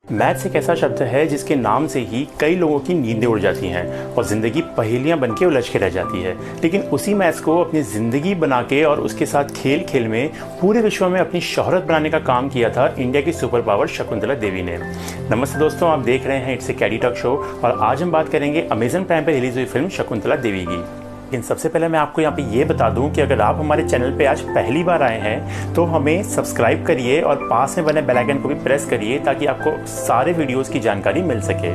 Maths एक ऐसा शब्द है जिसके नाम से ही कई लोगों की नींदें उड़ जाती हैं और ज़िंदगी पहेलियां बन के उलझ के रह जाती है। लेकिन उसी मैथ्स को अपनी ज़िंदगी बना के और उसके साथ खेल खेल में पूरे विश्व में अपनी शोहरत बनाने का काम किया था इंडिया की सुपर पावर शकुंतला देवी ने। नमस्ते दोस्तों, आप देख रहे हैं it's a caddy talk show और आज हम बात करेंगे अमेजन प्राइम पर रिलीज हुई फिल्म शकुंतला देवी की। लेकिन सबसे पहले मैं आपको यहाँ पे ये बता दूं कि अगर आप हमारे चैनल पे आज पहली बार आए हैं तो हमें सब्सक्राइब करिए और पास में बने बेल आइकन को भी प्रेस करिए ताकि आपको सारे वीडियोस की जानकारी मिल सके।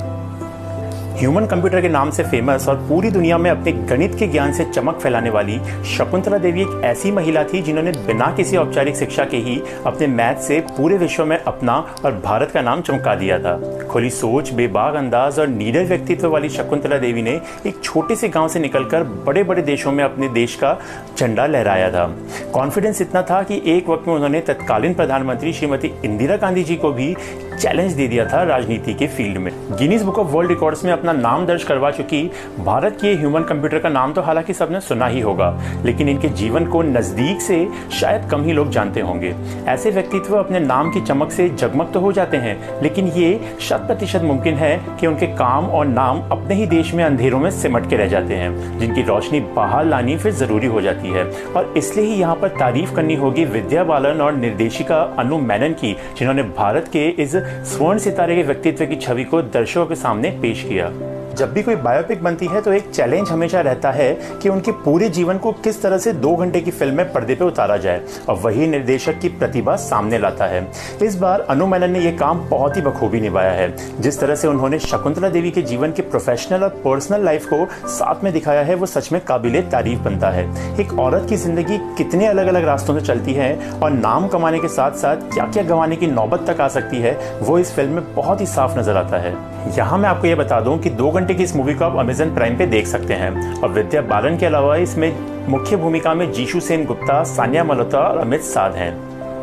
ह्यूमन कंप्यूटर के नाम से फेमस और पूरी दुनिया में अपने गणित के ज्ञान से चमक फैलाने वाली शकुंतला देवी एक ऐसी महिला थी जिन्होंने बिना किसी औपचारिक शिक्षा के ही अपने मैथ से पूरे विश्व में अपना और भारत का नाम चमका दिया था। खुली सोच, बेबाक अंदाज और निडर व्यक्तित्व वाली शकुंतला देवी ने एक छोटे से गांव से निकलकर बड़े बड़े देशों में अपने देश का झंडा लहराया था। कॉन्फिडेंस इतना था कि एक वक्त में उन्होंने तत्कालीन प्रधानमंत्री श्रीमती इंदिरा गांधी जी को भी चैलेंज दे दिया था राजनीति के फील्ड में। Guinness book of world records में अपना नाम दर्ज करवा चुकी भारत के ह्यूमन कंप्यूटर का नाम तो हालांकि सबने सुना ही होगा, लेकिन इनके जीवन को नजदीक से शायद कम ही लोग जानते होंगे। ऐसे व्यक्तित्व अपने नाम की चमक से जगमग तो हो जाते हैं, लेकिन ये 100% मुमकिन है कि उनके काम और नाम अपने ही देश में अंधेरों में सिमट के रह जाते हैं, जिनकी रोशनी बाहर लानी फिर जरूरी हो जाती है। और इसलिए ही यहाँ पर तारीफ करनी होगी विद्या बालन और निर्देशिका अनु मेनन की, जिन्होंने भारत के इस स्वर्ण सितारे के व्यक्तित्व की छवि को दर्शकों के सामने पेश किया। जब भी कोई बायोपिक बनती है तो एक चैलेंज हमेशा रहता है कि उनके पूरे जीवन को किस तरह से 2 घंटे की फिल्म में पर्दे पे उतारा जाए, और वही निर्देशक की प्रतिभा सामने लाता है। इस बार अनु मेनन ने यह काम बहुत ही बखूबी निभाया है। जिस तरह से उन्होंने शकुंतला देवी के जीवन के प्रोफेशनल और पर्सनल लाइफ को साथ में दिखाया है, वो सच में काबिले तारीफ बनता है। एक औरत की जिंदगी कितने अलग अलग रास्तों से चलती है और नाम कमाने के साथ साथ क्या क्या गंवाने की नौबत तक आ सकती है, वो इस फिल्म में बहुत ही साफ नजर आता है। यहाँ मैं आपको ये बता दूं कि 2 घंटे की इस मूवी को आप अमेजन प्राइम पे देख सकते हैं और विद्या बालन के अलावा इसमें मुख्य भूमिका में जीशु सेन गुप्ता, सानिया मल्होत्रा और अमित साध हैं।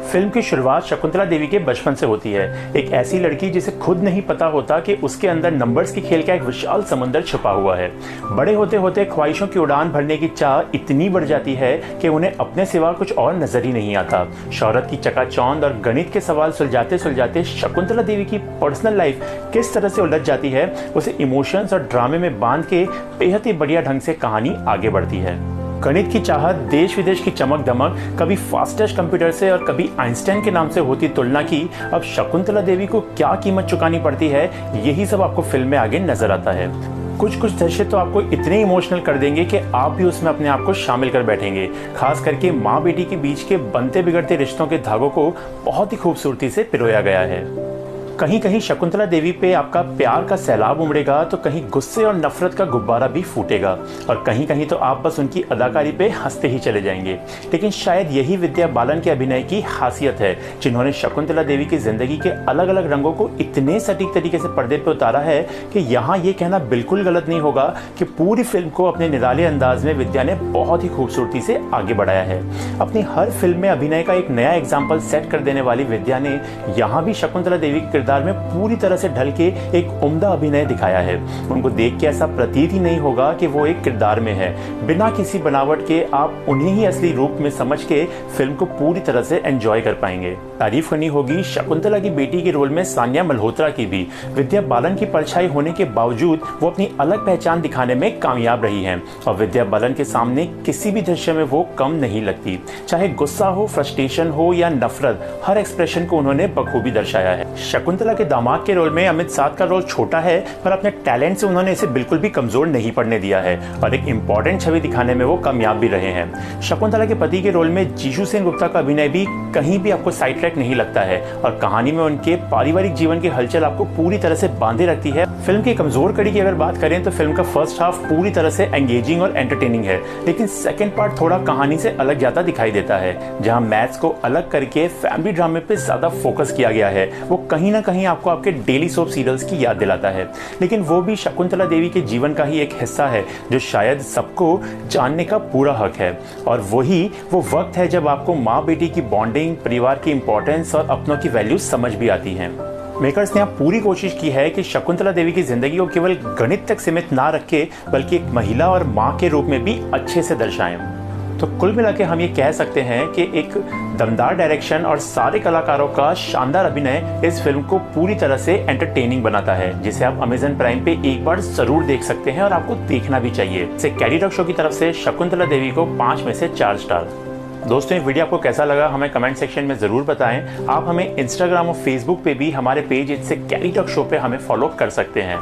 फिल्म की शुरुआत शकुंतला देवी के बचपन से होती है। एक ऐसी लड़की जिसे खुद नहीं पता होता कि उसके अंदर नंबर्स की खेल का एक विशाल समंदर छुपा हुआ है। बड़े होते होते ख्वाहिशों की उड़ान भरने की चाह इतनी बढ़ जाती है कि उन्हें अपने सिवा कुछ और नजर ही नहीं आता। शोहरत की चकाचौंध और गणित के सवाल सुलझाते सुलझाते शकुंतला देवी की पर्सनल लाइफ किस तरह से उलझ जाती है, उसे इमोशंस और ड्रामे में बांध के बेहद ही बढ़िया ढंग से कहानी आगे बढ़ती है। गणित की चाहत, देश विदेश की चमक दमक, कभी फास्टेस्ट कंप्यूटर से और कभी आइंस्टाइन के नाम से होती तुलना की अब शकुंतला देवी को क्या कीमत चुकानी पड़ती है, यही सब आपको फिल्म में आगे नजर आता है। कुछ दृश्य तो आपको इतने इमोशनल कर देंगे कि आप भी उसमें अपने आप को शामिल कर बैठेंगे। खास करके माँ बेटी के बीच के बनते बिगड़ते रिश्तों के धागों को बहुत ही खूबसूरती से पिरोया गया है। कहीं कहीं शकुंतला देवी पे आपका प्यार का सैलाब उमड़ेगा तो कहीं गुस्से और नफरत का गुब्बारा भी फूटेगा, और कहीं कहीं तो आप बस उनकी अदाकारी पे हंसते ही चले जाएंगे। लेकिन शायद यही विद्या बालन के अभिनय की खासियत है, जिन्होंने शकुंतला देवी की जिंदगी के अलग अलग रंगों को इतने सटीक तरीके से पर्दे पे उतारा है कि यहाँ ये कहना बिल्कुल गलत नहीं होगा कि पूरी फिल्म को अपने निराले अंदाज में विद्या ने बहुत ही खूबसूरती से आगे बढ़ाया है। अपनी हर फिल्म में अभिनय का एक नया एग्जाम्पल सेट कर देने वाली विद्या ने यहाँ भी शकुंतला देवी के किरदार में पूरी तरह से ढल के एक उम्दा अभिनय दिखाया है। उनको देख के ऐसा प्रतीत ही नहीं होगा कि वो एक किरदार में है। बिना किसी बनावट के आप उन्हें ही असली रूप में समझ के फिल्म को पूरी तरह से एंजॉय कर पाएंगे। तारीफ करनी होगी शकुंतला की बेटी के रोल में सानिया मल्होत्रा की भी। विद्या बालन की परछाई होने के बावजूद वो अपनी अलग पहचान दिखाने में कामयाब रही हैं और विद्या बालन के सामने किसी भी दृश्य में वो कम नहीं लगती। चाहे गुस्सा हो, फ्रस्ट्रेशन हो या नफरत, हर एक्सप्रेशन को उन्होंने बखूबी दर्शाया है। शकुंतला के दामाद के रोल में अमित साध का रोल छोटा है, पर अपने टैलेंट से उन्होंने इसे बिल्कुल भी कमजोर नहीं पड़ने दिया है और एक इंपॉर्टेंट छवि दिखाने में वो कामयाब भी रहे हैं। शकुंतला के पति के रोल में जीशु सेन गुप्ता का अभिनय भी कहीं भी आपको साइड ट्रैक नहीं लगता है और कहानी में उनके पारिवारिक जीवन की हलचल आपको पूरी तरह से बांधे रखती है। फिल्म की कमजोर कड़ी की अगर बात करें तो फिल्म का फर्स्ट हाफ पूरी तरह से एंगेजिंग और एंटरटेनिंग है, लेकिन सेकंड पार्ट थोड़ा कहानी से अलग जाता दिखाई देता है। जहां मैथ्स को अलग करके फैमिली ड्रामे पे ज्यादा फोकस किया गया है, वो कहीं ना कहीं आपको आपके डेली सोप सीरियल्स की याद दिलाता है। लेकिन वो भी शकुंतला देवी के जीवन का ही एक हिस्सा है जो शायद सबको जानने का पूरा हक है, और वही वो वक्त है जब आपको माँ बेटी की बॉन्डिंग, परिवार की इंपॉर्टेंस और अपनों की वैल्यूज समझ भी आती हैं। मेकर्स ने यहाँ पूरी कोशिश की है कि शकुंतला देवी की जिंदगी को केवल गणित तक सीमित ना रखे, बल्कि एक महिला और माँ के रूप में भी अच्छे से दर्शाएं। तो कुल मिला के हम ये कह सकते हैं कि एक दमदार डायरेक्शन और सारे कलाकारों का शानदार अभिनय इस फिल्म को पूरी तरह से एंटरटेनिंग बनाता है, जिसे आप अमेज़न प्राइम पे एक बार जरूर देख सकते हैं और आपको देखना भी चाहिए। इसे कैडी टॉक शो की तरफ से शकुंतला देवी को 5 में से 4 स्टार। दोस्तों, ये वीडियो आपको कैसा लगा हमें कमेंट सेक्शन में जरूर बताएं। आप हमें इंस्टाग्राम और फेसबुक पे भी हमारे पेज इससे कैडी टॉक शो पे हमें फॉलो कर सकते हैं।